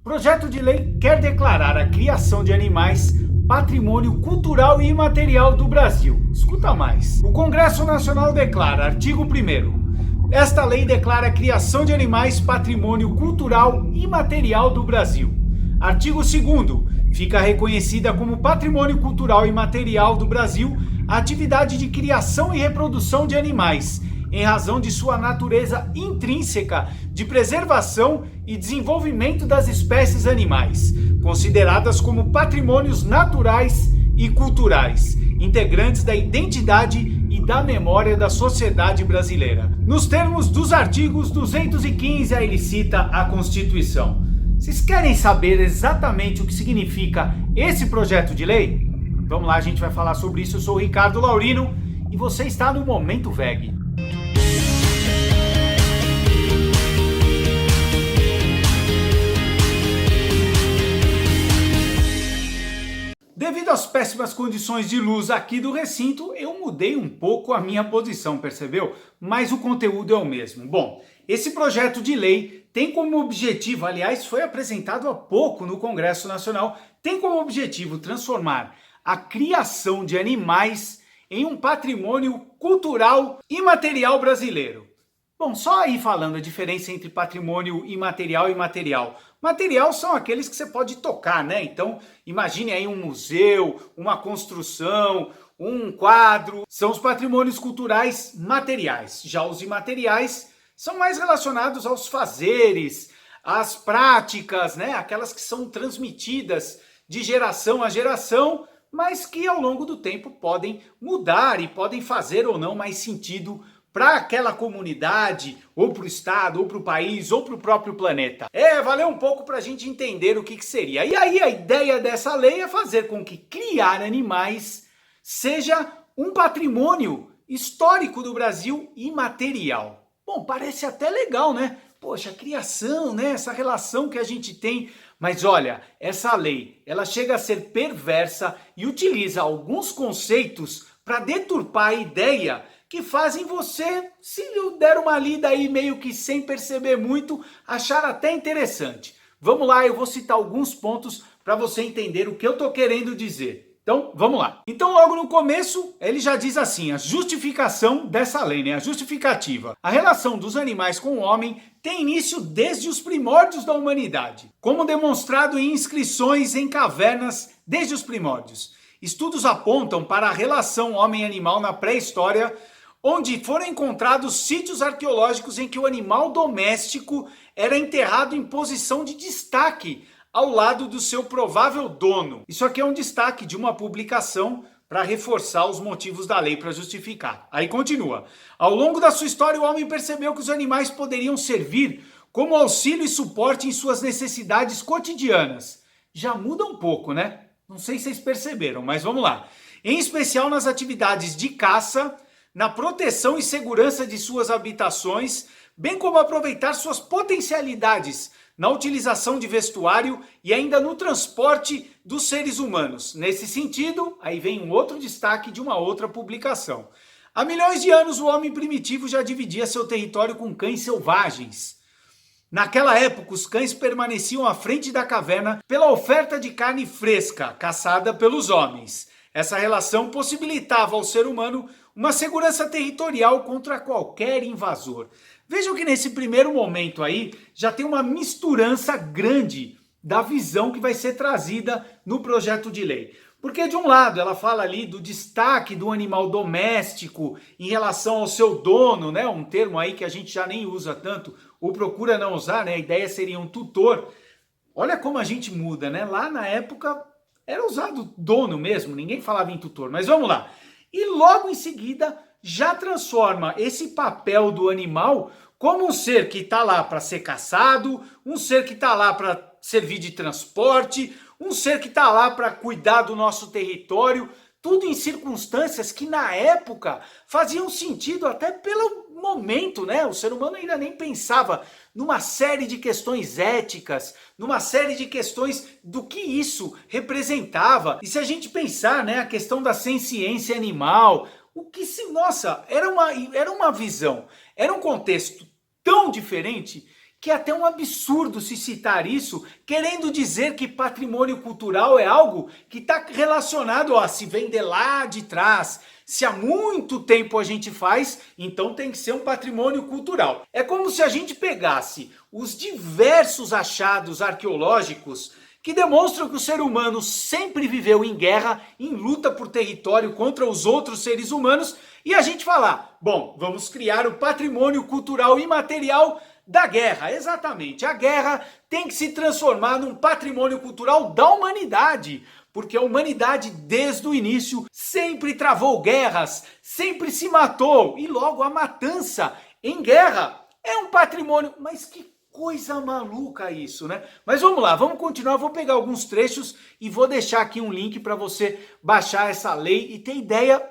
Projeto de lei quer declarar a criação de animais patrimônio cultural e imaterial do Brasil. Escuta mais. O Congresso Nacional declara, artigo 1º, esta lei declara a criação de animais patrimônio cultural e imaterial do Brasil. Artigo 2º, fica reconhecida como patrimônio cultural e imaterial do Brasil a atividade de criação e reprodução de animais, em razão de sua natureza intrínseca de preservação e desenvolvimento das espécies animais, consideradas como patrimônios naturais e culturais, integrantes da identidade e da memória da sociedade brasileira. Nos termos dos artigos 215, aí ele cita a Constituição. Vocês querem saber exatamente o que significa esse projeto de lei? Vamos lá, a gente vai falar sobre isso. Eu sou o Ricardo Laurino e você está no Momento VEG. Devido às péssimas condições de luz aqui do recinto, eu mudei um pouco a minha posição, percebeu? Mas o conteúdo é o mesmo. Bom, esse projeto de lei tem como objetivo, aliás, foi apresentado há pouco no Congresso Nacional, tem como objetivo transformar a criação de animais em um patrimônio cultural imaterial brasileiro. Bom, só aí falando a diferença entre patrimônio imaterial e material. Material são aqueles que você pode tocar, né? Então, imagine aí um museu, uma construção, um quadro. São os patrimônios culturais materiais. Já os imateriais são mais relacionados aos fazeres, às práticas, né? Aquelas que são transmitidas de geração a geração, mas que ao longo do tempo podem mudar e podem fazer ou não mais sentido para aquela comunidade, ou para o estado, ou para o país, ou para o próprio planeta. Valeu um pouco para a gente entender o que seria. E aí a ideia dessa lei é fazer com que criar animais seja um patrimônio histórico do Brasil imaterial. Bom, parece até legal, né? Poxa, a criação, né? Essa relação que a gente tem. Mas olha, essa lei, ela chega a ser perversa e utiliza alguns conceitos para deturpar a ideia que fazem você, se der uma lida aí meio que sem perceber muito, achar até interessante. Vamos lá, eu vou citar alguns pontos para você entender o que eu estou querendo dizer. Então, vamos lá. Então, logo no começo, ele já diz assim, a justificação dessa lei, né? A justificativa. A relação dos animais com o homem tem início desde os primórdios da humanidade, como demonstrado em inscrições em cavernas desde os primórdios. Estudos apontam para a relação homem-animal na pré-história, onde foram encontrados sítios arqueológicos em que o animal doméstico era enterrado em posição de destaque ao lado do seu provável dono. Isso aqui é um destaque de uma publicação para reforçar os motivos da lei, para justificar. Aí continua. Ao longo da sua história, o homem percebeu que os animais poderiam servir como auxílio e suporte em suas necessidades cotidianas. Já muda um pouco, né? Não sei se vocês perceberam, mas vamos lá. Em especial nas atividades de caça, na proteção e segurança de suas habitações, bem como aproveitar suas potencialidades na utilização de vestuário e ainda no transporte dos seres humanos. Nesse sentido, aí vem um outro destaque de uma outra publicação. Há milhões de anos o homem primitivo já dividia seu território com cães selvagens. Naquela época, os cães permaneciam à frente da caverna pela oferta de carne fresca, caçada pelos homens. Essa relação possibilitava ao ser humano uma segurança territorial contra qualquer invasor. Vejam que nesse primeiro momento aí já tem uma misturança grande da visão que vai ser trazida no projeto de lei. Porque de um lado ela fala ali do destaque do animal doméstico em relação ao seu dono, né? Um termo aí que a gente já nem usa tanto, ou procura não usar, né? A ideia seria um tutor. Olha como a gente muda, né? Lá na época era usado dono mesmo, ninguém falava em tutor, mas vamos lá. E logo em seguida já transforma esse papel do animal como um ser que está lá para ser caçado, um ser que está lá para servir de transporte, um ser que está lá para cuidar do nosso território, tudo em circunstâncias que na época faziam sentido até pelo momento, né? O ser humano ainda nem pensava numa série de questões éticas, numa série de questões do que isso representava. E se a gente pensar, né, a questão da senciência animal, nossa, era uma visão, era um contexto tão diferente que é até um absurdo se citar isso, querendo dizer que patrimônio cultural é algo que está relacionado a se vem de lá de trás. Se há muito tempo a gente faz, então tem que ser um patrimônio cultural. É como se a gente pegasse os diversos achados arqueológicos que demonstram que o ser humano sempre viveu em guerra, em luta por território contra os outros seres humanos, e a gente falar, bom, vamos criar o patrimônio cultural imaterial da guerra. Exatamente, a guerra tem que se transformar num patrimônio cultural da humanidade, porque a humanidade desde o início sempre travou guerras, sempre se matou, e logo a matança em guerra é um patrimônio, mas que coisa maluca isso, né? Mas vamos lá, vamos continuar, vou pegar alguns trechos e vou deixar aqui um link para você baixar essa lei e ter ideia.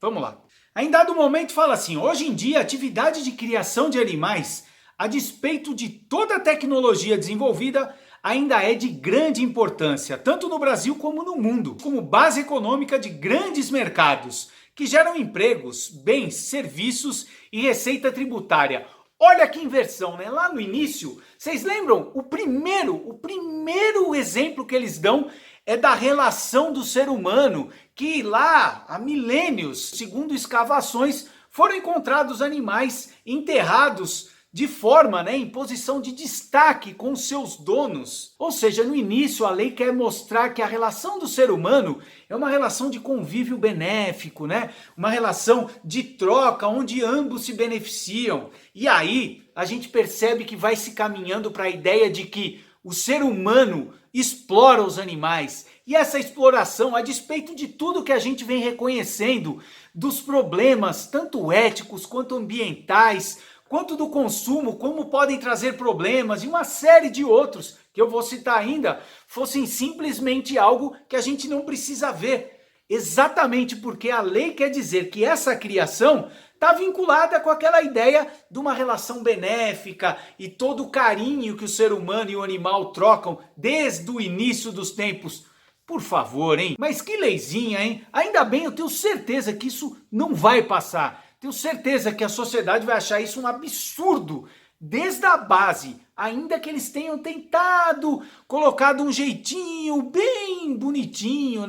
Vamos lá. Aí, em dado momento fala assim, hoje em dia a atividade de criação de animais, a despeito de toda a tecnologia desenvolvida, ainda é de grande importância, tanto no Brasil como no mundo, como base econômica de grandes mercados, que geram empregos, bens, serviços e receita tributária. Olha que inversão, né? Lá no início, vocês lembram? O primeiro exemplo que eles dão é da relação do ser humano, que lá há milênios, segundo escavações, foram encontrados animais enterrados de forma, em posição de destaque com seus donos. Ou seja, no início a lei quer mostrar que a relação do ser humano é uma relação de convívio benéfico, uma relação de troca onde ambos se beneficiam. E aí a gente percebe que vai se caminhando para a ideia de que o ser humano explora os animais. E essa exploração, a despeito de tudo que a gente vem reconhecendo, dos problemas tanto éticos quanto ambientais, quanto do consumo, como podem trazer problemas e uma série de outros, que eu vou citar ainda, fossem simplesmente algo que a gente não precisa ver. Exatamente porque a lei quer dizer que essa criação está vinculada com aquela ideia de uma relação benéfica e todo o carinho que o ser humano e o animal trocam desde o início dos tempos. Por favor, hein? Mas que leizinha, hein? Ainda bem, eu tenho certeza que isso não vai passar. Tenho certeza que a sociedade vai achar isso um absurdo desde a base, ainda que eles tenham tentado colocado um jeitinho bem bonitinho,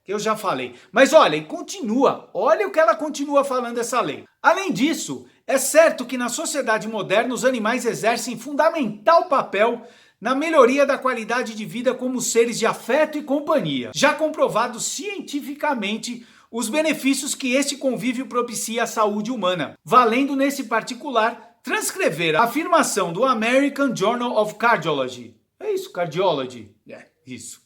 que eu já falei. Mas olha, e continua, olha o que ela continua falando essa lei. Além disso, é certo que na sociedade moderna os animais exercem fundamental papel na melhoria da qualidade de vida como seres de afeto e companhia, já comprovado cientificamente os benefícios que este convívio propicia à saúde humana, valendo nesse particular transcrever a afirmação do American Journal of Cardiology. É isso, Cardiology. É, isso.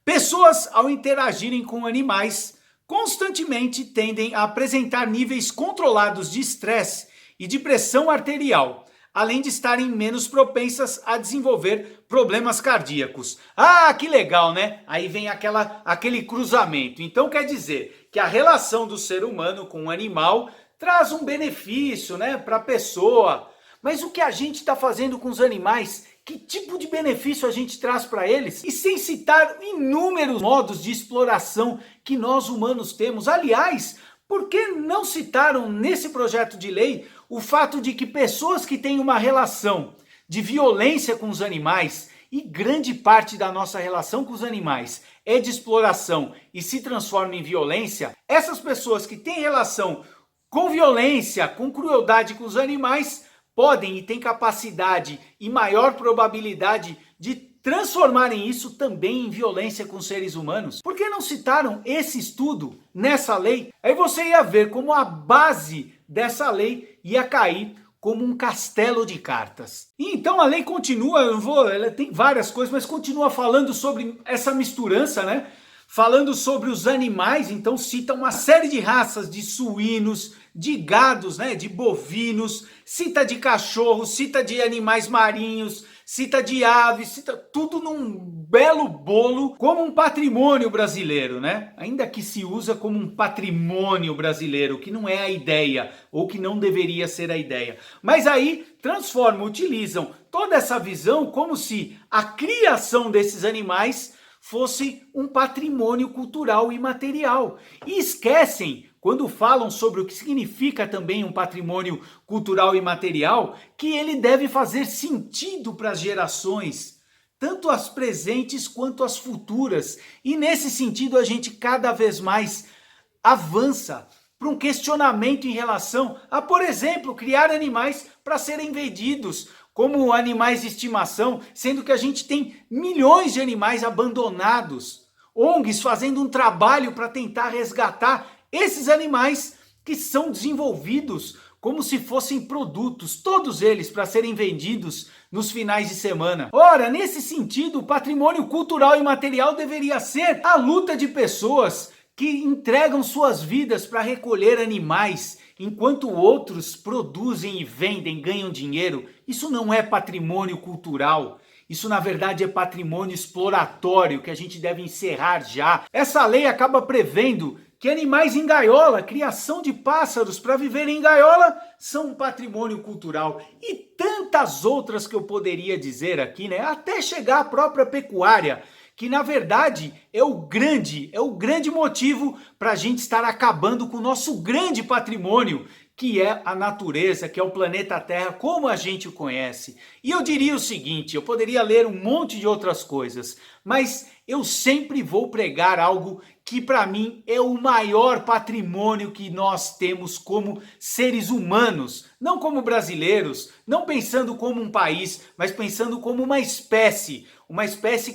Pessoas, ao interagirem com animais, constantemente tendem a apresentar níveis controlados de estresse e de pressão arterial, além de estarem menos propensas a desenvolver problemas cardíacos. Ah, que legal, né? Aí vem aquele cruzamento. Então quer dizer que a relação do ser humano com o animal traz um benefício, para a pessoa. Mas o que a gente está fazendo com os animais? Que tipo de benefício a gente traz para eles? E sem citar inúmeros modos de exploração que nós humanos temos. Aliás, por que não citaram nesse projeto de lei o fato de que pessoas que têm uma relação de violência com os animais, e grande parte da nossa relação com os animais é de exploração e se transforma em violência, essas pessoas que têm relação com violência, com crueldade com os animais, podem e têm capacidade e maior probabilidade de transformarem isso também em violência com seres humanos? Por que não citaram esse estudo nessa lei? Aí você ia ver como a base dessa lei ia cair como um castelo de cartas. E então a lei continua, ela tem várias coisas, mas continua falando sobre essa misturança, falando sobre os animais, então cita uma série de raças de suínos, de gados, de bovinos, cita de cachorros, cita de animais marinhos, cita de aves, cita tudo num belo bolo, como um patrimônio brasileiro, Ainda que se usa como um patrimônio brasileiro, que não é a ideia, ou que não deveria ser a ideia. Mas aí transformam, utilizam toda essa visão como se a criação desses animais fosse um patrimônio cultural imaterial. E esquecem quando falam sobre o que significa também um patrimônio cultural e material, que ele deve fazer sentido para as gerações, tanto as presentes quanto as futuras. E nesse sentido a gente cada vez mais avança para um questionamento em relação a, por exemplo, criar animais para serem vendidos como animais de estimação, sendo que a gente tem milhões de animais abandonados. ONGs fazendo um trabalho para tentar resgatar esses animais que são desenvolvidos como se fossem produtos, todos eles para serem vendidos nos finais de semana. Ora, nesse sentido, o patrimônio cultural e material deveria ser a luta de pessoas que entregam suas vidas para recolher animais, enquanto outros produzem e vendem, ganham dinheiro. Isso não é patrimônio cultural. Isso na verdade é patrimônio exploratório que a gente deve encerrar já. Essa lei acaba prevendo que animais em gaiola, criação de pássaros para viver em gaiola, são um patrimônio cultural. E tantas outras que eu poderia dizer aqui, né? Até chegar à própria pecuária, que na verdade é o grande motivo para a gente estar acabando com o nosso grande patrimônio, que é a natureza, que é o planeta Terra, como a gente o conhece. E eu diria o seguinte, eu poderia ler um monte de outras coisas, mas eu sempre vou pregar algo que para mim é o maior patrimônio que nós temos como seres humanos, não como brasileiros, não pensando como um país, mas pensando como uma espécie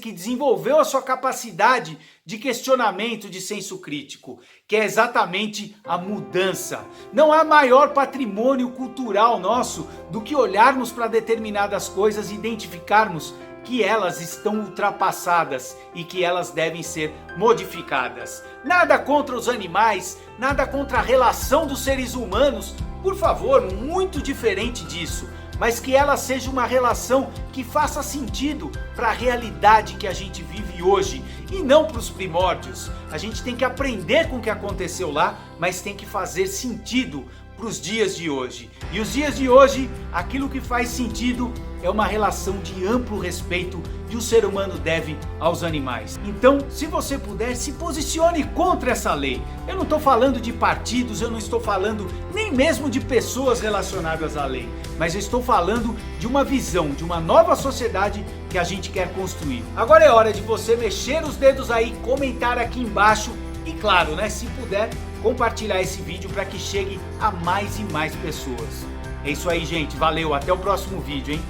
que desenvolveu a sua capacidade de questionamento, de senso crítico, que é exatamente a mudança. Não há maior patrimônio cultural nosso do que olharmos para determinadas coisas e identificarmos que elas estão ultrapassadas e que elas devem ser modificadas. Nada contra os animais, nada contra a relação dos seres humanos, por favor, muito diferente disso, mas que ela seja uma relação que faça sentido para a realidade que a gente vive hoje e não para os primórdios. A gente tem que aprender com o que aconteceu lá, mas tem que fazer sentido para os dias de hoje. E os dias de hoje, aquilo que faz sentido é uma relação de amplo respeito que o ser humano deve aos animais. Então, se você puder, se posicione contra essa lei. Eu não estou falando de partidos, eu não estou falando nem mesmo de pessoas relacionadas à lei, mas eu estou falando de uma visão, de uma nova sociedade que a gente quer construir. Agora é hora de você mexer os dedos aí, comentar aqui embaixo e claro, né, se puder, compartilhar esse vídeo para que chegue a mais e mais pessoas. É isso aí, gente. Valeu. Até o próximo vídeo, hein?